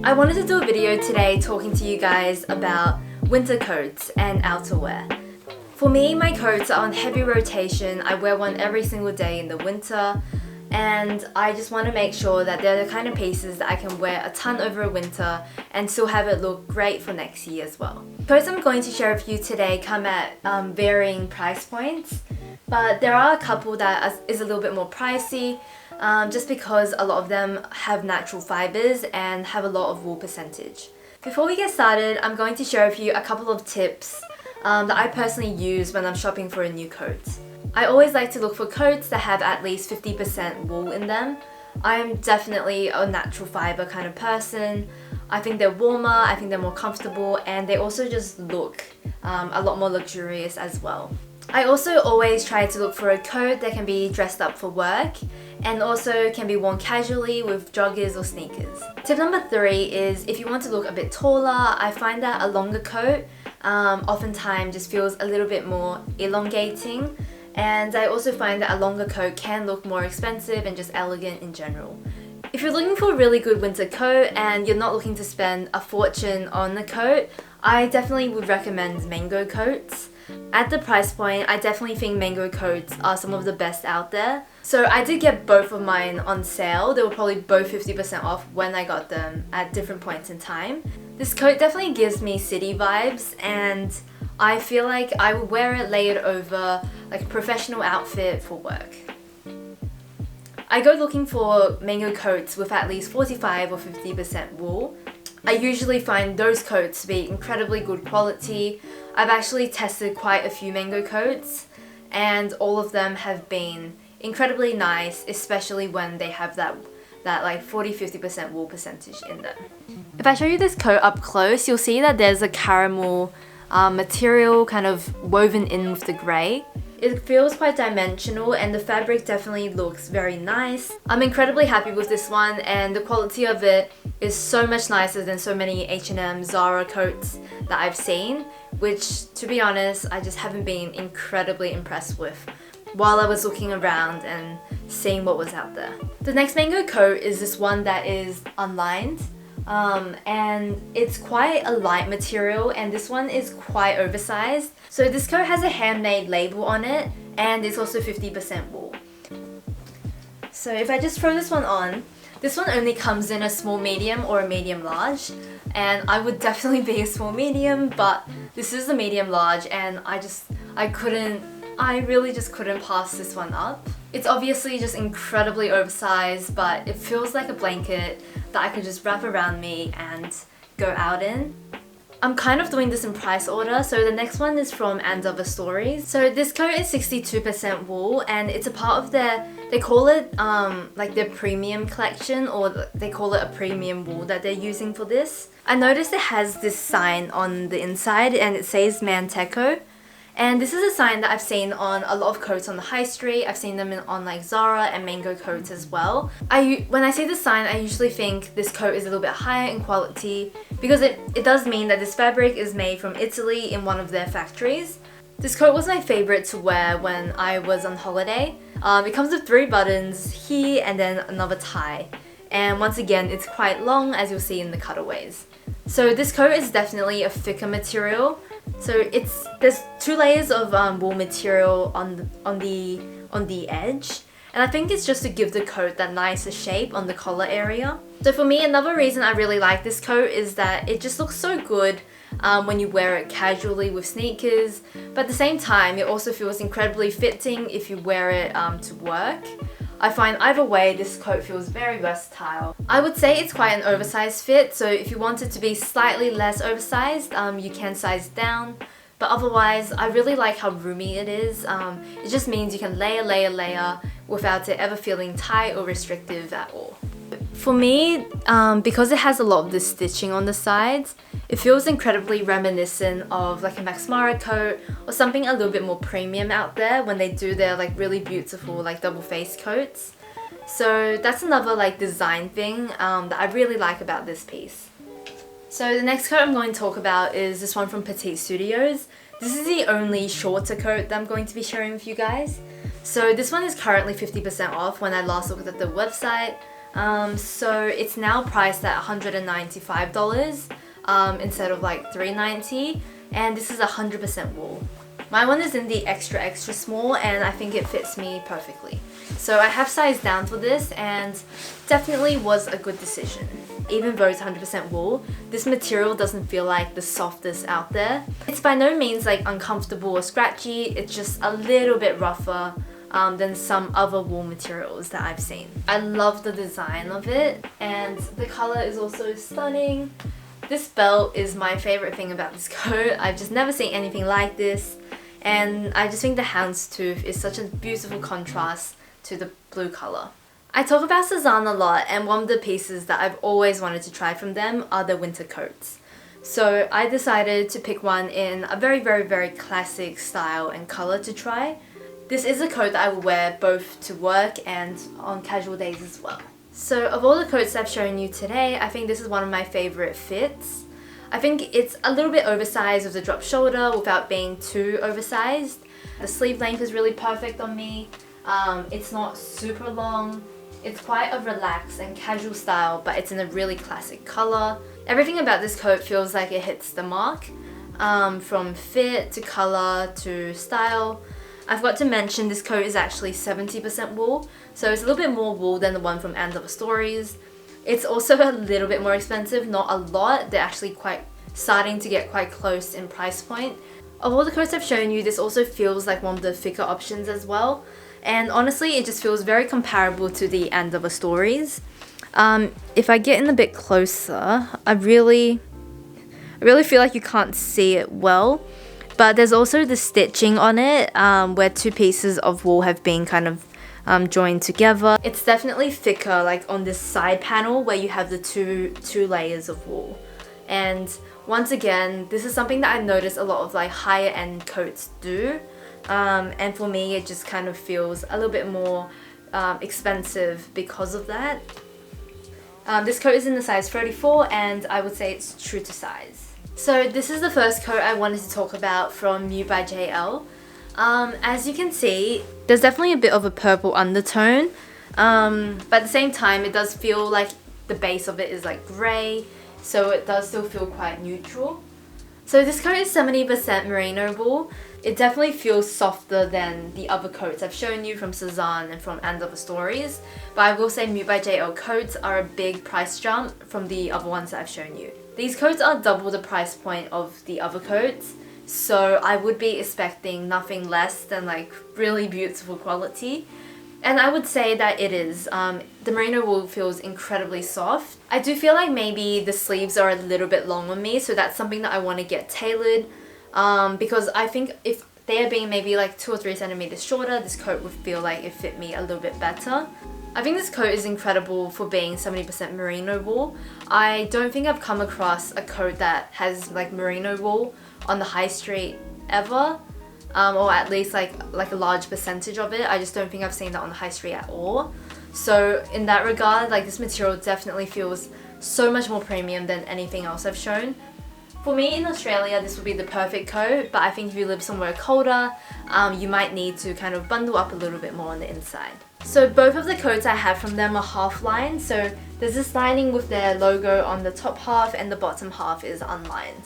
I wanted to do a video today talking to you guys about winter coats and outerwear. For me, my coats are on heavy rotation. I wear one every single day in the winter, and I just want to make sure that they're the kind of pieces that I can wear a ton over a winter and still have it look great for next year as well. Coats I'm going to share with you today come at varying price points, but there are a couple that is a little bit more pricey, just because a lot of them have natural fibers and have a lot of wool percentage. Before we get started, I'm going to share with you a couple of tips that I personally use when I'm shopping for a new coat. I always like to look for coats that have at least 50% wool in them. I'm definitely a natural fiber kind of person. I think they're warmer, I think they're more comfortable, and they also just look a lot more luxurious as well. I also always try to look for a coat that can be dressed up for work and also can be worn casually with joggers or sneakers. Tip number 3 is if you want to look a bit taller, I find that a longer coat oftentimes just feels a little bit more elongating, and I also find that a longer coat can look more expensive and just elegant in general. If you're looking for a really good winter coat and you're not looking to spend a fortune on the coat, I definitely would recommend mango coats. At the price point, I definitely think mango coats are some of the best out there. So I did get both of mine on sale. They were probably both 50% off when I got them at different points in time. This coat definitely gives me city vibes, and I feel like I would wear it layered over like a professional outfit for work. I go looking for mango coats with at least 45 or 50% wool. I usually find those coats to be incredibly good quality. I've actually tested quite a few mango coats, and all of them have been incredibly nice, especially when they have that like 40-50% wool percentage in them. If I show you this coat up close, you'll see that there's a caramel material kind of woven in with the grey. It feels quite dimensional, and the fabric definitely looks very nice. I'm incredibly happy with this one, and the quality of it is so much nicer than so many H&M, Zara coats that I've seen, which, to be honest, I just haven't been incredibly impressed with while I was looking around and seeing what was out there. The next mango coat is this one that is unlined. And it's quite a light material, and this one is quite oversized. So this coat has a handmade label on it, and it's also 50% wool. So if I just throw this one on, this one only comes in a small medium or a medium large, and I would definitely be a small medium, but this is a medium large, and I really just couldn't pass this one up. It's obviously just incredibly oversized, but it feels like a blanket that I could just wrap around me and go out in. I'm kind of doing this in price order, so the next one is from And Other Stories. So this coat is 62% wool, and it's a part of they call it like their premium collection, or they call it a premium wool that they're using for this. I noticed it has this sign on the inside, and it says Manteco. And this is a sign that I've seen on a lot of coats on the high street. I've seen them on like Zara and Mango coats as well. When I see this sign, I usually think this coat is a little bit higher in quality, because it does mean that this fabric is made from Italy in one of their factories. This coat was my favorite to wear when I was on holiday. It comes with 3 buttons here and then another tie. And once again, it's quite long, as you'll see in the cutaways. So this coat is definitely a thicker material. So there's 2 layers of wool material on the edge, and I think it's just to give the coat that nicer shape on the collar area. So for me, another reason I really like this coat is that it just looks so good when you wear it casually with sneakers, but at the same time it also feels incredibly fitting if you wear it to work. I find either way this coat feels very versatile. I would say it's quite an oversized fit, so if you want it to be slightly less oversized, you can size down. But otherwise, I really like how roomy it is. It just means you can layer without it ever feeling tight or restrictive at all. For me, because it has a lot of this stitching on the sides, it feels incredibly reminiscent of like a Max Mara coat or something a little bit more premium out there when they do their like really beautiful like double face coats. So that's another like design thing that I really like about this piece. So the next coat I'm going to talk about is this one from Petite Studios. This is the only shorter coat that I'm going to be sharing with you guys. So this one is currently 50% off when I last looked at the website. So it's now priced at $195 instead of like $390, and this is 100% wool. My one is in the extra small, and I think it fits me perfectly. So I have sized down for this, and definitely was a good decision. Even though it's 100% wool, this material doesn't feel like the softest out there. It's by no means like uncomfortable or scratchy, it's just a little bit rougher than some other wool materials that I've seen. I love the design of it, and the color is also stunning. This belt is my favorite thing about this coat. I've just never seen anything like this, and I just think the houndstooth is such a beautiful contrast to the blue color. I talk about Sezane a lot, and one of the pieces that I've always wanted to try from them are the winter coats. So I decided to pick one in a very classic style and color to try. This is a coat that I will wear both to work and on casual days as well. So of all the coats I've shown you today, I think this is one of my favorite fits. I think it's a little bit oversized with the drop shoulder without being too oversized. The sleeve length is really perfect on me. It's not super long. It's quite a relaxed and casual style, but it's in a really classic color. Everything about this coat feels like it hits the mark, from fit to color to style. I forgot to mention this coat is actually 70% wool, so it's a little bit more wool than the one from End of Stories. It's also a little bit more expensive, not a lot. They're actually starting to get quite close in price point. Of all the coats I've shown you, this also feels like one of the thicker options as well. And honestly, it just feels very comparable to the End of Stories. If I get in a bit closer, I really feel like you can't see it well. But there's also the stitching on it, where two pieces of wool have been kind of joined together. It's definitely thicker, like on this side panel where you have the two layers of wool. And once again, this is something that I noticed a lot of like higher end coats do. And for me, it just kind of feels a little bit more expensive because of that. This coat is in the size 34, and I would say it's true to size. So this is the first coat I wanted to talk about from Mute by JL. As you can see, there's definitely a bit of a purple undertone, but at the same time it does feel like the base of it is like grey, so it does still feel quite neutral. So this coat is 70% merino wool. It definitely feels softer than the other coats I've shown you from Sezane and from End of Stories, but I will say Mute by JL coats are a big price jump from the other ones that I've shown you. These coats are double the price point of the other coats, so I would be expecting nothing less than like really beautiful quality. And I would say that it is. The merino wool feels incredibly soft. I do feel like maybe the sleeves are a little bit long on me, so that's something that I want to get tailored, because I think if they are being maybe like 2 or 3 centimeters shorter, this coat would feel like it fit me a little bit better. I think this coat is incredible for being 70% merino wool. I don't think I've come across a coat that has like merino wool on the high street ever, or at least like a large percentage of it. I just don't think I've seen that on the high street at all. So in that regard, like this material definitely feels so much more premium than anything else I've shown. For me in Australia, this would be the perfect coat, but I think if you live somewhere colder, you might need to kind of bundle up a little bit more on the inside. So both of the coats I have from them are half lined, so there's this lining with their logo on the top half and the bottom half is unlined.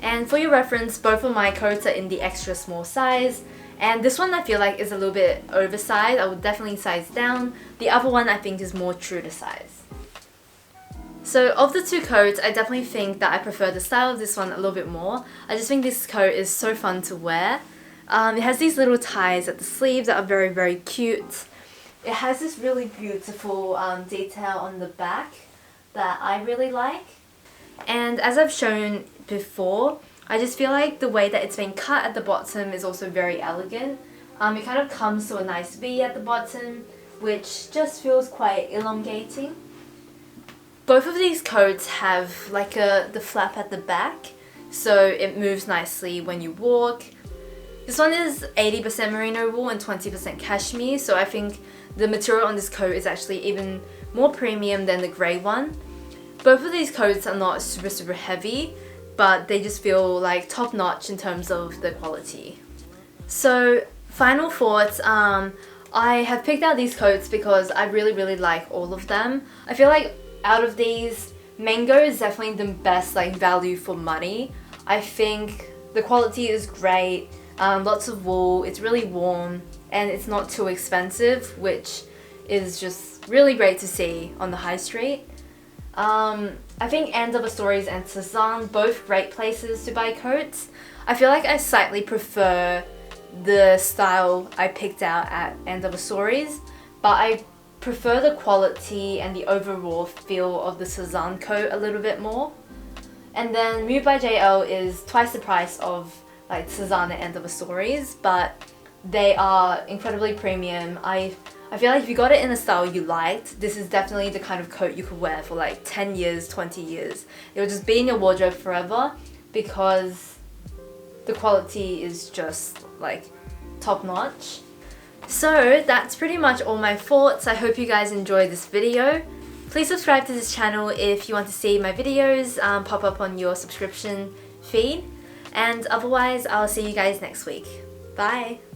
And for your reference, both of my coats are in the extra small size, and this one I feel like is a little bit oversized. I would definitely size down. The other one I think is more true to size. So of the two coats, I definitely think that I prefer the style of this one a little bit more. I just think this coat is so fun to wear. It has these little ties at the sleeves that are very cute. It has this really beautiful detail on the back that I really like. And as I've shown before, I just feel like the way that it's been cut at the bottom is also very elegant. It kind of comes to a nice V at the bottom, which just feels quite elongating. Both of these coats have like the flap at the back, so it moves nicely when you walk. This one is 80% merino wool and 20% cashmere, so I think the material on this coat is actually even more premium than the grey one. Both of these coats are not super heavy, but they just feel like top notch in terms of the quality. So final thoughts, I have picked out these coats because I really like all of them. I feel like out of these, Mango is definitely the best like value for money. I think the quality is great, lots of wool, it's really warm, and it's not too expensive, which is just really great to see on the high street. I think End of a Stories and Sezane, both great places to buy coats. I feel like I slightly prefer the style I picked out at End of a Stories, but I prefer the quality and the overall feel of the Sezane coat a little bit more. And then Mute by JL is twice the price of like Sezane and End of a Stories, but they are incredibly premium. I feel like if you got it in a style you liked, this is definitely the kind of coat you could wear for like 10 years, 20 years. It will just be in your wardrobe forever because the quality is just like top notch. So that's pretty much all my thoughts. I hope you guys enjoyed this video. Please subscribe to this channel if you want to see my videos pop up on your subscription feed. And otherwise, I'll see you guys next week. Bye!